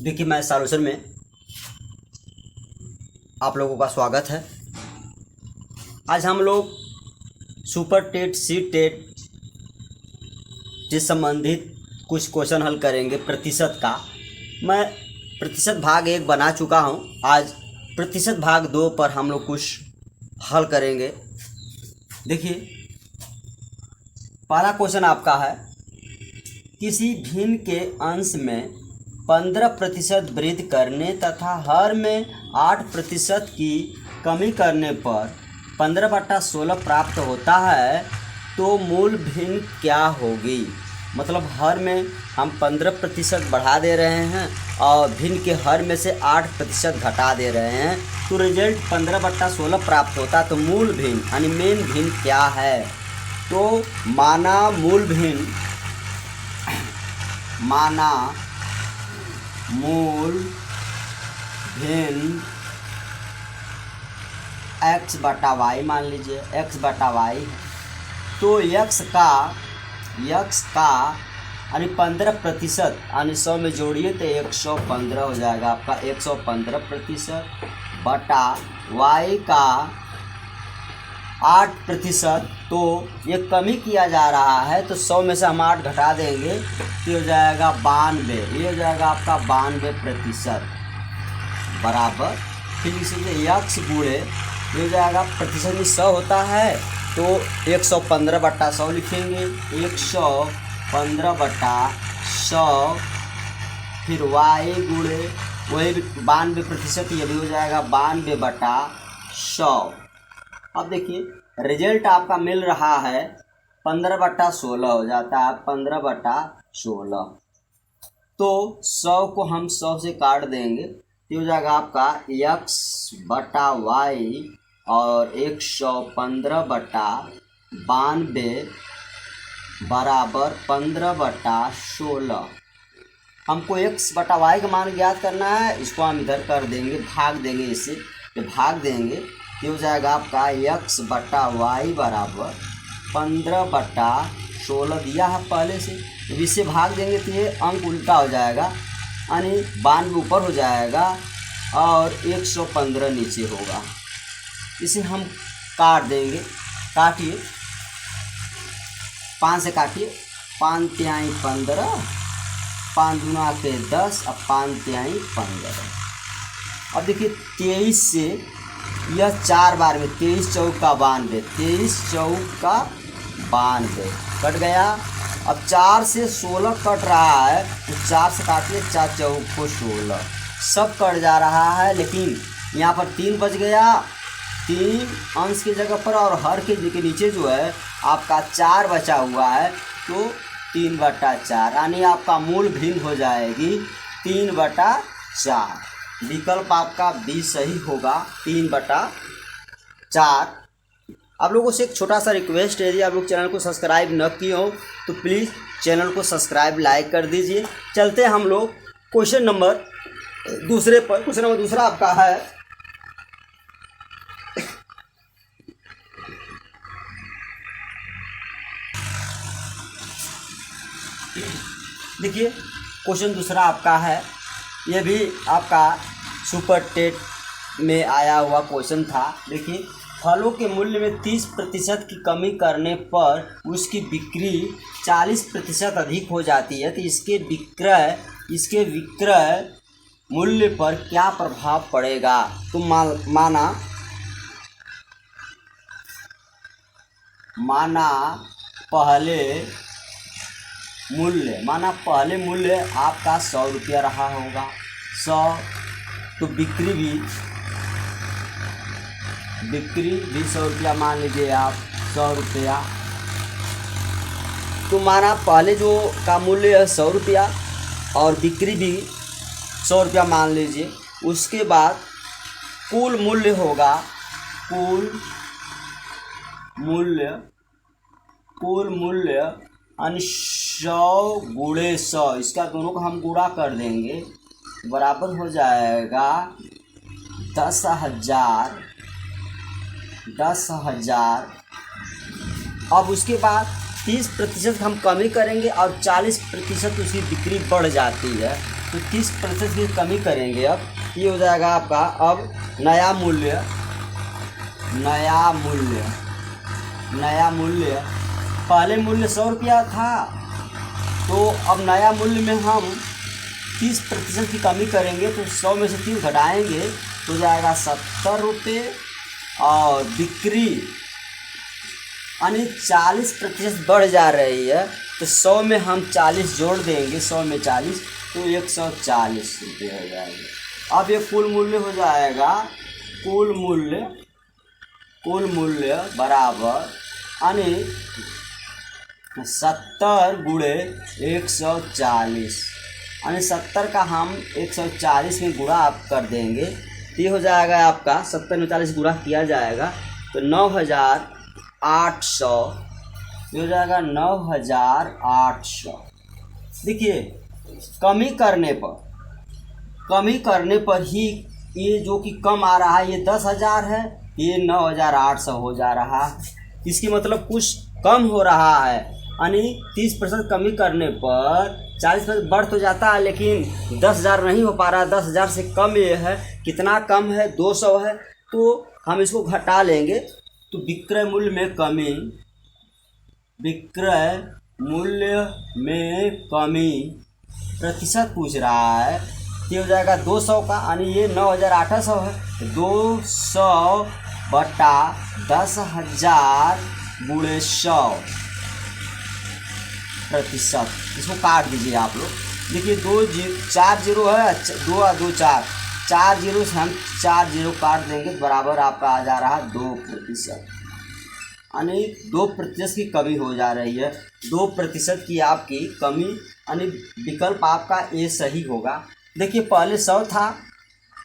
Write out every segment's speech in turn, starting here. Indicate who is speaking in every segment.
Speaker 1: देखिए, मैं सॉल्यूशन में आप लोगों का स्वागत है। आज हम लोग सुपर टेट सी टेट से संबंधित कुछ क्वेश्चन हल करेंगे प्रतिशत का। मैं प्रतिशत भाग 1 बना चुका हूं। आज प्रतिशत भाग 2 पर हम लोग कुछ हल करेंगे। देखिए, पहला क्वेश्चन आपका है, किसी भिन्न के अंश में 15% वृद्धि करने तथा हर में 8% की कमी करने पर 15/16 प्राप्त होता है, तो मूल भिन्न क्या होगी। मतलब हर में हम 15% बढ़ा दे रहे हैं और भिन्न के हर में से 8% घटा दे रहे हैं, तो रिजल्ट 15/16 प्राप्त होता। तो मूल भिन्न यानी मेन भिन्न क्या है। तो माना मूल भिन्न x/y मान लीजिए, x/y। तो x का यानी 15% यानी 100 में जोड़िए तो 115 हो जाएगा आपका। 115% बटा y का 8%। तो ये कमी किया जा रहा है, तो 100 में से हम 8 घटा देंगे तो हो जाएगा 92। ये हो जाएगा आपका 92% बराबर। फिर इसी यक्स गुणे ये हो जाएगा प्रतिशत में 100 होता है, तो 115/100 लिखेंगे। 115/100 फिर y गुणे वही 92%, ये भी हो जाएगा 92/100। अब देखिए, रिजल्ट आपका मिल रहा है 15/16 हो जाता है। 15/16 तो 100 को हम 100 से काट देंगे तो हो जाएगा आपका x/y और 115/92 बराबर 15/16। हमको x/y का मान ज्ञात करना है, इसको हम इधर कर देंगे, भाग देंगे इससे। तो भाग देंगे तो हो जाएगा आपका x/y बराबर 15/16 दिया है पहले से। तो इससे भाग देंगे तो ये अंक उल्टा हो जाएगा, यानी 92 ऊपर हो जाएगा और 115 नीचे होगा। इसे हम काट देंगे। काटिए, 5 से काटिए। 5 तिहाई 15, 5 दूना के 10 और 5 तिहाई 15। अब देखिए 23 से यह 4 बार में 23 चौका 92, 23 चौका 92 कट गया। अब 4 से 16 कट रहा है, तो 4 से काटिए, 4 चौको 16 सब कट जा रहा है, लेकिन यहाँ पर 3 बच गया। 3 अंश की जगह पर और हर के नीचे जो है आपका 4 बचा हुआ है, तो 3/4 यानी आपका मूल भिन्न हो जाएगी 3/4। विकल्प आपका बी सही होगा, 3/4। आप लोगों से एक छोटा सा रिक्वेस्ट है, यदि आप लोग चैनल को सब्सक्राइब न किए हो तो प्लीज़ चैनल को सब्सक्राइब लाइक कर दीजिए। चलते हैं हम लोग क्वेश्चन नंबर दूसरे पर। क्वेश्चन नंबर दूसरा आपका है, देखिए क्वेश्चन दूसरा आपका है, ये भी आपका सुपर टेट में आया हुआ क्वेश्चन था। देखिए, फलों के मूल्य में 30% की कमी करने पर उसकी बिक्री 40% अधिक हो जाती है, तो इसके विक्रय मूल्य पर क्या प्रभाव पड़ेगा। तो माना पहले मूल्य आपका 100 रुपया रहा होगा। 100 तो बिक्री भी 100 रुपया मान लीजिए आप, 100 रुपया। तो माना पहले जो का मूल्य है 100 रुपया और बिक्री भी 100 रुपया मान लीजिए। उसके बाद कुल मूल्य होगा, कुल मूल्य यानी 100 गुणे 100, इसका दोनों को हम गुणा कर देंगे, बराबर हो जाएगा 10,000। अब उसके बाद 30% हम कमी करेंगे और 40% उसकी बिक्री बढ़ जाती है, तो 30% की कमी करेंगे। अब ये हो जाएगा आपका अब नया मूल्य पहले मूल्य 100 रुपया था, तो अब नया मूल्य में हम 30% की कमी करेंगे, तो 100 में से 30 घटाएंगे तो जाएगा 70 रुपये, और बिक्री यानी 40% बढ़ जा रही है, तो 100 में हम 40 जोड़ देंगे, 100 में 40 तो 140 रुपये हो जाएगा। अब ये कुल मूल्य हो जाएगा, कुल मूल्य बराबर यानी 70 गुणे 140, यानी 70 का हम 140 में गुणा आप कर देंगे, तो ये हो जाएगा आपका 70 में 40 गुणा किया जाएगा तो 9800, ये हो जाएगा 9800। देखिए कमी करने पर ही ये जो कि कम आ रहा है ये 10,000 है, ये 9,800 हो जा रहा है। इसकी मतलब कुछ कम हो रहा है, यानी 30% कमी करने पर 40% बढ़ तो जाता है, लेकिन 10,000 नहीं हो पा रहा। 10,000 से कम ये है, कितना कम है 200 है, तो हम इसको घटा लेंगे। तो विक्रय मूल्य में कमी प्रतिशत पूछ रहा है, ये हो जाएगा 200 का, यानी ये 9,800 है, 200 बटा 10,000 गुणे 100 प्रतिशत। इसको काट दीजिए आप लोग। देखिए 4 जीरो है, 2 और 2 4 जीरो से हम 4 जीरो काट देंगे, बराबर आपका आ जा रहा है 2%, यानी 2% की कमी हो जा रही है। 2% की आपकी कमी, यानी विकल्प आपका ए सही होगा। देखिए पहले 100 था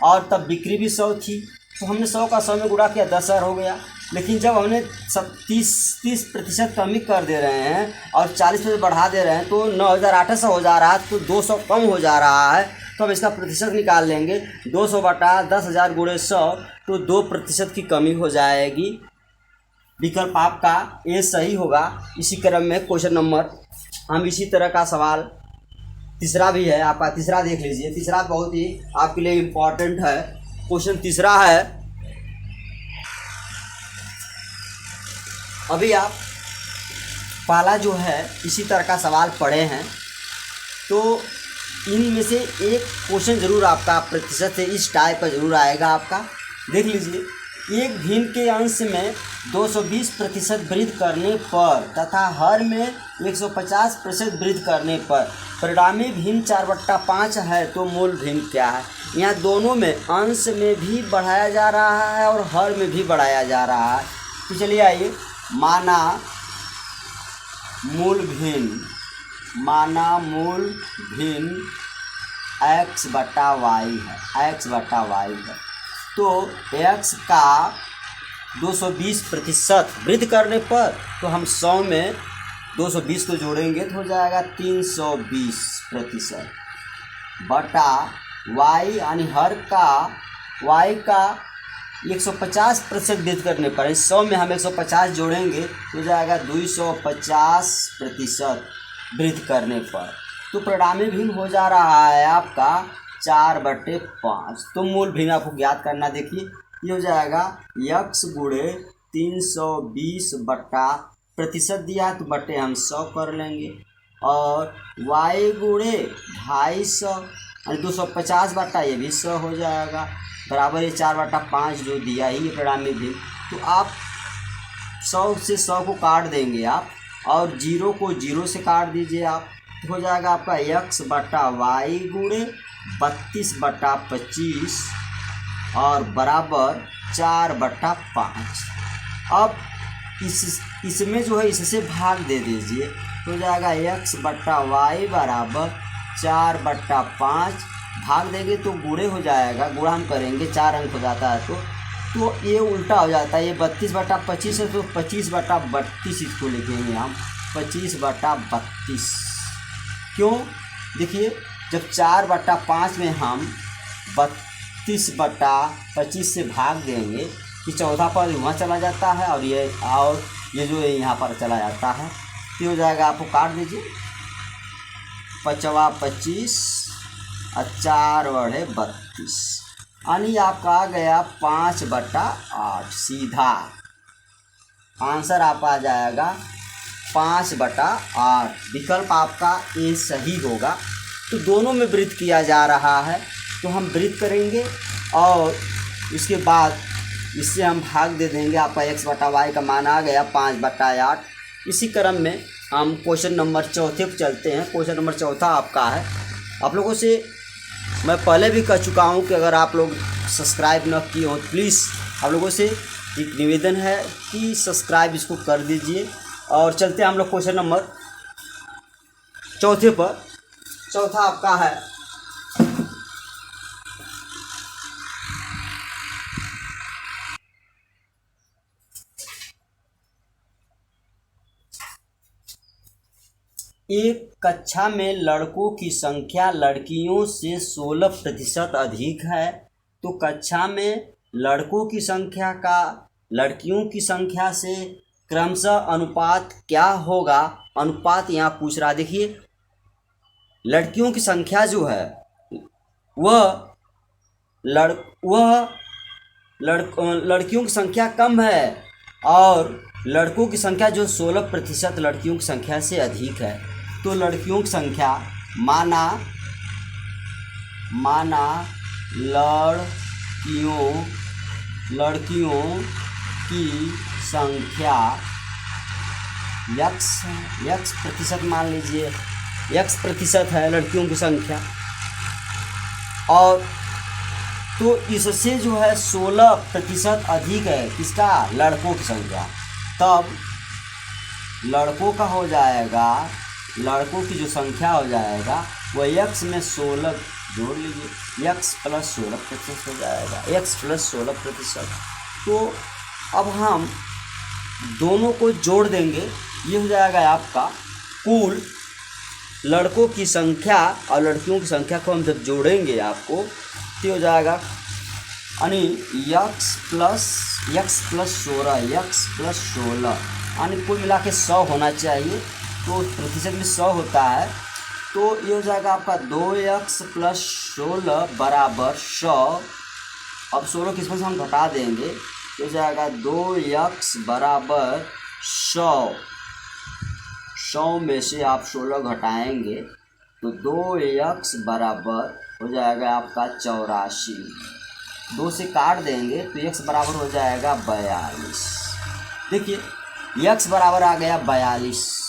Speaker 1: और तब बिक्री भी 100 थी, तो हमने 100 का 100 में गुणा किया 10,000 हो गया। लेकिन जब हमने 30% कमी कर दे रहे हैं और 40% बढ़ा दे रहे हैं, तो 9,800 हो जा रहा है, तो 200 कम हो जा रहा है। तो हम इसका प्रतिशत निकाल लेंगे, 200 बटा 10,000 गुणे 100, तो 2% की कमी हो जाएगी। विकल्प आपका ए सही होगा। इसी क्रम में क्वेश्चन नंबर, हम इसी तरह का सवाल तीसरा भी है आपका, तीसरा देख लीजिए। तीसरा बहुत ही आपके लिए इम्पोर्टेंट है। क्वेश्चन तीसरा है, अभी आप पहला जो है इसी तरह का सवाल पढ़े हैं, तो इनमें से एक क्वेश्चन ज़रूर आपका प्रतिशत से इस टाइप का ज़रूर आएगा आपका। देख लीजिए, एक भिन्न के अंश में 220% वृद्धि करने पर तथा हर में 150% वृद्धि करने पर परिणामी भिन्न 4/5 है, तो मूल भिन्न क्या है? यहाँ दोनों में अंश में भी बढ़ाया जा रहा है और हर में भी बढ़ाया जा रहा है। तो चलिए आइए, माना मूल भिन्न x/y है, तो x का 220% वृद्धि करने पर, तो हम 100 में 220 को जोड़ेंगे तो हो जाएगा 320% बटा y, यानी हर का y का 150% वृद्धि करने पर, 100 में हम 150 जोड़ेंगे तो हो जाएगा 250% वृद्धि करने पर। तो परिणामी भिन्न हो जा रहा है आपका 4/5। तो मूल भिन्न आपको ज्ञात करना। देखिए ये हो जाएगा x गुणे 320 बटा प्रतिशत दिया है, तो बटे हम 100 कर लेंगे, और y गुणे 250 यानी 250 बटा ये भी 100 हो जाएगा, बराबर ये 4/5 जो दिया ही ये परिणामी भिन्न। तो आप 100 से 100 को काट देंगे आप, और 0 को 0 से काट दीजिए आप, तो हो जाएगा आपका x/y गुणे 32/25 और बराबर 4/5। अब इसमें जो है इससे भाग दे दीजिए, तो हो जाएगा x/y बराबर 4/5, भाग देंगे तो गुणे हो जाएगा, गुणा हम करेंगे 4 अंक हो जाता है, तो ये उल्टा हो जाता है। ये 32/25 है, तो 25/32 इसको लिखेंगे हम, 25/32। क्यों? देखिए जब 4/5 में हम 32/25 से भाग देंगे कि 14 पर वहाँ चला जाता है, और ये जो है यहाँ पर चला जाता है, तो हो जाएगा, आपको काट दीजिए, 5 25 और 4 बढ़े 32, यानी आपका आ गया 5/8। सीधा आंसर आपका आ जाएगा 5/8। विकल्प आपका ए सही होगा। तो दोनों में वृत्त किया जा रहा है, तो हम वृत्त करेंगे और इसके बाद इससे हम भाग दे देंगे। आपका x/y का मान आ गया 5/8। इसी क्रम में हम क्वेश्चन नंबर 4 पर चलते हैं। क्वेश्चन नंबर 4 आपका है, आप लोगों से मैं पहले भी कह चुका हूं कि अगर आप लोग सब्सक्राइब न किए हो तो प्लीज़ आप लोगों से एक निवेदन है कि सब्सक्राइब इसको कर दीजिए। और चलते हैं हम लोग क्वेश्चन नंबर 4 पर। चौथा आपका है, एक कक्षा में लड़कों की संख्या लड़कियों से 16% अधिक है, तो कक्षा में लड़कों की संख्या का लड़कियों की संख्या से क्रमशः अनुपात क्या होगा। अनुपात यहाँ पूछ रहा, देखिए लड़कियों की संख्या जो है वह लड़कियों की संख्या कम है और लड़कों की संख्या जो 16% लड़कियों की संख्या से अधिक है। तो लड़कियों की संख्या माना लड़कियों की संख्या x प्रतिशत, मान लीजिए x% है लड़कियों की संख्या, और तो इससे जो है 16% अधिक है किसका, लड़कों की संख्या। तब लड़कों का हो जाएगा, लड़कों की जो संख्या हो जाएगा वह x में 16 जोड़ लीजिए, x + 16% हो जाएगा, x + 16%। तो अब हम दोनों को जोड़ देंगे, ये हो जाएगा आपका कुल लड़कों की संख्या और लड़कियों की संख्या को हम जब जोड़ेंगे आपको तो हो जाएगा यानी x + 16 यानी कुल मिला के 100 होना चाहिए। तो प्रतिशत में 100 होता है, तो ये हो जाएगा आपका 2x + 16 = 100। अब 16 किस्मत से हम घटा देंगे तो हो जाएगा 2x = 100। 100 में से आप 16 घटाएंगे तो 2x बराबर हो जाएगा आपका 84। 2 से काट देंगे तो x बराबर हो जाएगा 42। देखिए x बराबर आ गया 42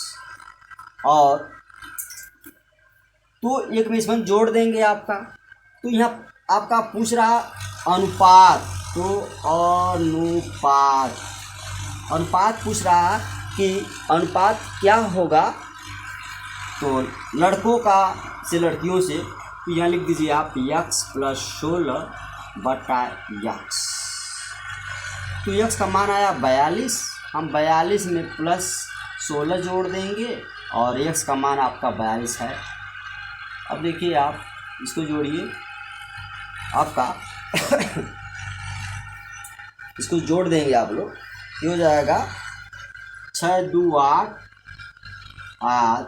Speaker 1: और तो एक में इसमें जोड़ देंगे आपका। तो यहाँ आपका पूछ रहा अनुपात, तो अनुपात पूछ रहा कि अनुपात क्या होगा, तो लड़कों का से लड़कियों से, तो यहाँ लिख दीजिए आप x + 16/x। तो x का मान आया 42, हम 42 में +16 जोड़ देंगे और x का मान आपका 42 है। अब देखिए आप इसको जोड़िए, आपका इसको जोड़ देंगे आप लोग, ये हो जाएगा 6 × 2 = 8 8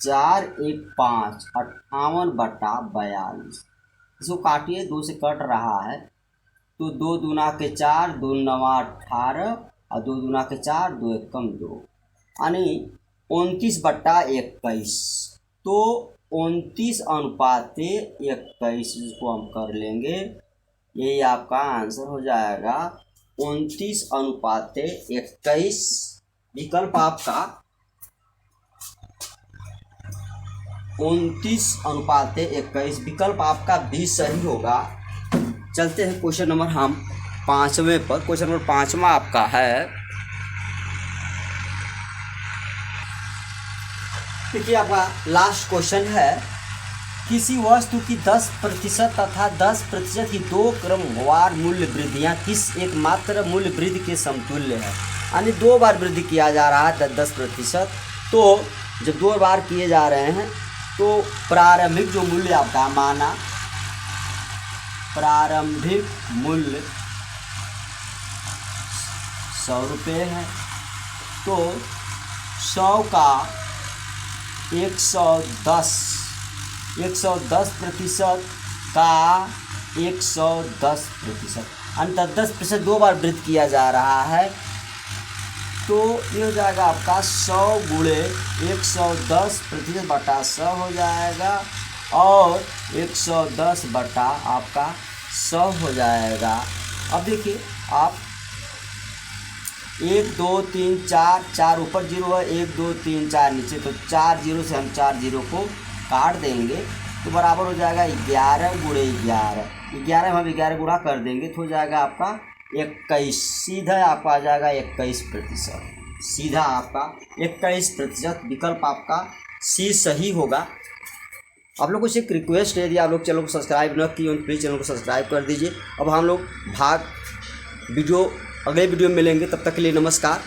Speaker 1: 4 1 5 58/42। इसको काटिए, 2 से कट रहा है तो 2 दूना के 4, 2 9 18 और 2 दूना के 4, 2 एकम 2 यानी 29/21। तो 29/21 इसको हम कर लेंगे, यही आपका आंसर हो जाएगा 29/21। विकल्प आपका 29/21, विकल्प आपका भी सही होगा। चलते हैं क्वेश्चन नंबर हम 5वें पर। क्वेश्चन नंबर 5वां आपका है, देखिए आपका लास्ट क्वेश्चन है, किसी वस्तु की 10% तथा 10% की 2 क्रमवार मूल्य वृद्धियाँ किस एकमात्र मूल्य वृद्धि के समतुल्य है। यानी 2 बार वृद्धि किया जा रहा है 10%। तो जब 2 बार किए जा रहे हैं तो प्रारंभिक जो मूल्य आपका माना, प्रारंभिक मूल्य 100 रुपये है, तो 100 का 110% का 110%, अंतर 10% 2 बार वृद्ध किया जा रहा है, तो ये हो जाएगा आपका 100 गुणे 110% बटा 100 हो जाएगा, और 110 बटा आपका 100 हो जाएगा। अब देखिए आप 1 2 3 4 ऊपर 0 है, 1 2 3 4 नीचे, तो 4 0 से हम 4 0 को काट देंगे, तो बराबर हो जाएगा 11 गुणे 11। 11 हम 11 गुणा कर देंगे तो हो जाएगा आपका 21, सीधा आपका आ जाएगा 21%, सीधा आपका 21%। विकल्प आपका सी सही होगा। आप लोगों से एक रिक्वेस्ट है, यदि आप लोग चैनल को सब्सक्राइब न किए तो प्लीज़ चैनल को सब्सक्राइब कर दीजिए। अब हम लोग अगले वीडियो में मिलेंगे, तब तक के लिए नमस्कार।